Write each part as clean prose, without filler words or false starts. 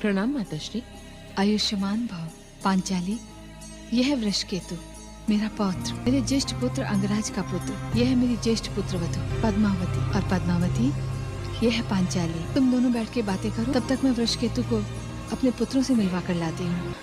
प्रणाम माताश्री। आयुष्मान भव। पांचाली, यह है वृषकेतु, मेरा पौत्र, मेरे ज्येष्ठ पुत्र अंगराज का पुत्र। यह है मेरी ज्येष्ठ पुत्र वधु पद्मावती, और पद्मावती यह है पांचाली। तुम दोनों बैठ के बातें करो, तब तक मैं वृषकेतु को अपने पुत्रों से मिलवा कर लाती हूँ।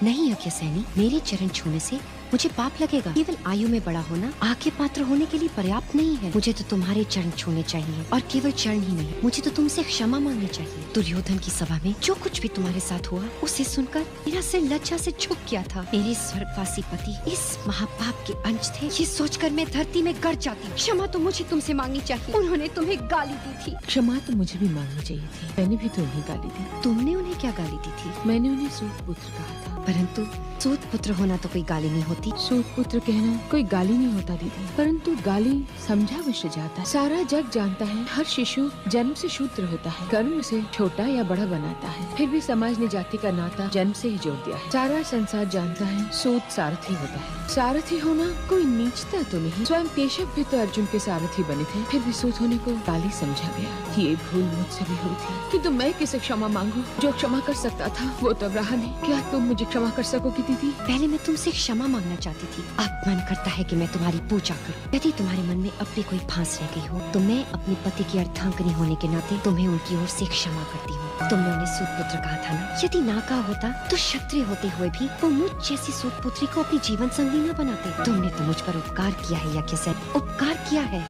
नहीं यज्ञसेनी, मेरे चरण छूने से मुझे पाप लगेगा। केवल आयु में बड़ा होना आगे पात्र होने के लिए पर्याप्त नहीं है। मुझे तो तुम्हारे चरण छूने चाहिए, और केवल चरण ही नहीं, मुझे तो तुमसे क्षमा मांगनी चाहिए। दुर्योधन की सभा में जो कुछ भी तुम्हारे साथ हुआ, उसे सुनकर मेरा सिर लज्जा से झुक गया था। मेरे स्वर्गवासी पति इस महापाप के अंश थे, ये सोचकर मैं धरती में गड़ जाती। क्षमा तो मुझे तुमसे मांगनी चाहिए। उन्होंने तुम्हें गाली दी थी। क्षमा तो मुझे भी मांगनी चाहिए थी, मैंने भी तो उन्हें गाली दी। तुमने उन्हें क्या गाली दी थी? मैंने उन्हें सूत पुत्र कहा था। परंतु सूत पुत्र होना तो कोई गाली नहीं होती। सूत पुत्र कहना कोई गाली नहीं होता दीदी, परंतु गाली समझा अवश्य जाता है। सारा जग जानता है हर शिशु जन्म से शूद्र होता है, कर्म उसे छोटा या बड़ा बनाता है। फिर भी समाज ने जाति का नाता जन्म से ही जोड़ दिया है। सारा संसार जानता है सूत सारथी होता है। सारथी होना कोई नीचता तो नहीं, स्वयं केशव भी तो अर्जुन के सारथी बने थे, फिर भी सूत होने को गाली समझा गया। ये भूल मुझसे भी हुई थी, किंतु मैं किसे क्षमा मांगू? जो क्षमा कर सकता था वो तो रहा नहीं। क्या तुम मुझे क्षमा कर सकोगी दीदी? पहले मैं तुमसे क्षमा मांगना चाहती थी, अब मन करता है कि मैं तुम्हारी पूजा करूं। यदि तुम्हारे मन में अब भी कोई फांस रह गई हो, तो मैं अपने पति की अर्धांगिनी होने के नाते तुम्हें उनकी ओर से क्षमा करती हूँ। तुमने उन्हें सूत पुत्र कहा था ना, यदि ना कहा होता तो क्षत्रिय होते हुए भी वो मुझ जैसी सूत पुत्री को अपनी जीवन संगी न बनाते। तुमने तो मुझ पर उपकार किया है यज्ञसेन, उपकार किया है।